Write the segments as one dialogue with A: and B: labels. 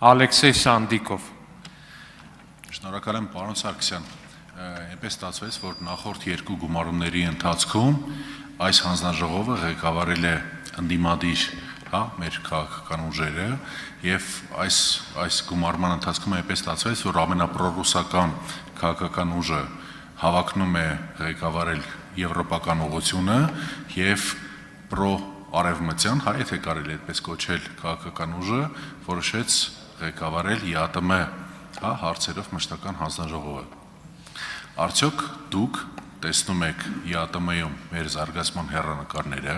A: Ալեքսեյ Սանդիկով։
B: Շնորհակալ եմ, պարոն Սարգսյան, այնպես ստացվեց, որ նախորդ երկու գումարումների ընթացքում այս հանձնաժողովը ղեկավարել է ընդդիմադիր, մեր քաղաքական ուժերը, եւ այս գումարման ընթացքում այնպես ստացվեց, որ ամենապրոռուսական քաղաքական ուժը հավակնում է ղեկավարել եվրոպական ուղղությունը եւ պրո-արևմտյան, եթե կարելի այդպես կոչել, քաղաքական ուժը որոշեց ղեկավարել ԵԱՏՄ հարցերով մշտական հանձնաժողովը։ Արդյոք դուք տեսնում եք ԵԱՏՄ-ում մեր զարգացման հեռանկարները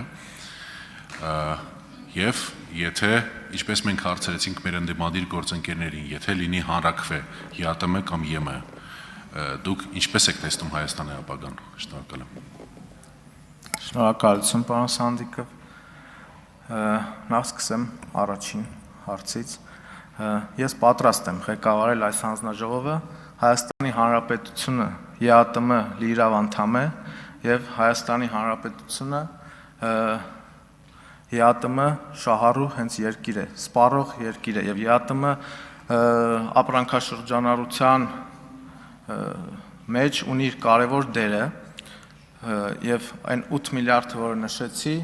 B: եւ եթե, ինչպես մենք հարցրեցինք մեր ընդդիմադիր գործընկերներին, եթե լինի հանրաքվե ԵԱՏՄ կամ ԵՄ, դուք ինչպես եք տեսնում Հայաստանի ապագան։ Շնորհակալ եմ։
C: Շնորհակալություն, պարոն Սանդիկով։ Նախ սկսեմ առաջին հարցից։ Ես պատրաստ եմ ղեկավարել այս հանձնաժողովը, Հայաստանի Հանրապետությունը ԵԱՏՄ լիիրավ անդամ է եւ Հայաստանի Հանրապետությունը ԵԱՏՄ շահառու հենց երկիր է, սպառող երկիր է եւ ԵԱՏՄ ապրանքաշրջանառության մեջ ունի իր կարևոր դերը եւ այն 8 միլիարդը, որը նշեցի,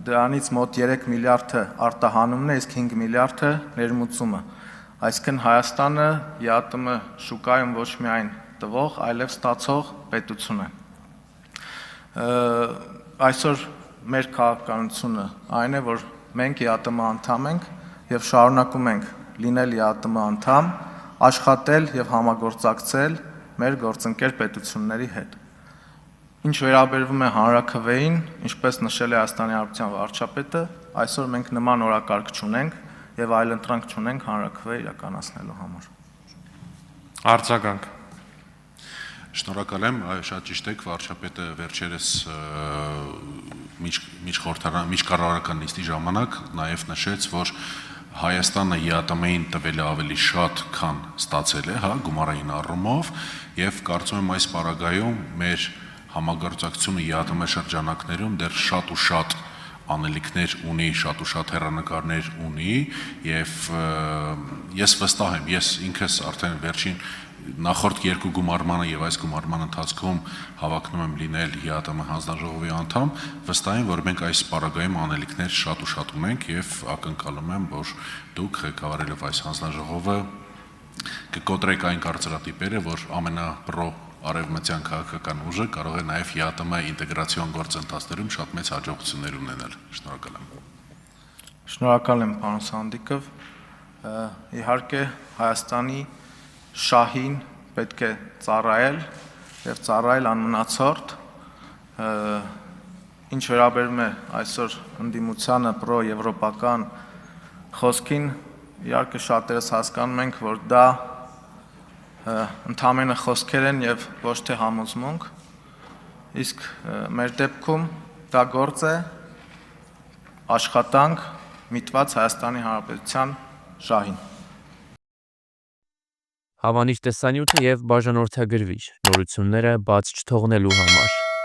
C: դրանից մոտ 3 միլիարդը արտահանումն է, իսկ 5 միլիարդը ներմուծումը։ Այսինքն Հայաստանը ԵԱՏՄ շուկայում ոչ միայն տվող, այլև ստացող պետություն է։ Այսօր մեր քաղաքականությունը այն է, որ մենք ԵԱՏՄ անդամ ենք եւ շարունակում ենք լինել ԵԱՏՄ անդամ, աշխատել եւ համագործակցել մեր գործընկեր պետությունների հետ։ Ինչ վերաբերվում է հանրաքվեին, ինչպես նշել է Հայաստանի Հանրապետության վարչապետը, այսօր մենք նման օրակարգ չունենք եւ այլընտրանք չունենք հանրաքվե իրականացնելու համար։
A: Արձագանք։
B: Շնորհակալ եմ, շատ ճիշտ եք, վարչապետը վերջերս միջկառավարական նիստի ժամանակ նաեւ նշեց, որ Հայաստանը ԵԱՏՄ-ին տվել է ավելի շատ, քան ստացել է, գումարային առումով, եւ կարծում եմ այս պարագայում մեր համագործակցությունը ԵԱՏՄ շրջանակներում դեռ շատ ու շատ անելիքներ ունի, շատ ու շատ հեռանկարներ ունի եւ ես վստահ եմ, ես ինքս արդեն վերջին նախորդ երկու գումարմանը եւ այս գումարման ընթացքում հավակնում եմ լինել ԵԱՏՄ հանձնաժողովի անդամ, վստահ եմ, որ մենք այս պարագայում անելիքներ շատ ու շատ ունենք եւ ակնկալում եմ, որ դուք ղեկավարելով այս հանձնաժողովը կկոտրեք այն կարծրատիպերը, որ ամենապրո արևմտյան քաղաքական ուժը կարող է նաև ԵԱՏՄ ինտեգրացիոն գործընթացներում շատ մեծ հաջողություններ ունենալ։ Շնորհակալ եմ։
C: Շնորհակալ եմ, պարոն Սանդիկով։ Իհարկե Հայաստանի շահին պետք է ծառայել եւ ծառայել անմնացորդ։ Ինչ վերաբերում է այսօր ընդդիմությանը պրո-եվրոպական խոսքին, իհարկե շատերս հասկանում ենք, որ դա ընդամենը խոսքեր են եւ ոչ թե համոզմունք, իսկ մեր դեպքում դա գործ է, աշխատանք միտված Հայաստանի Հանրապետության շահին։
D: Հավանիչ տեսանյութը եւ բաժանորդագրվիչ նորությունները բաց չթողնելու համար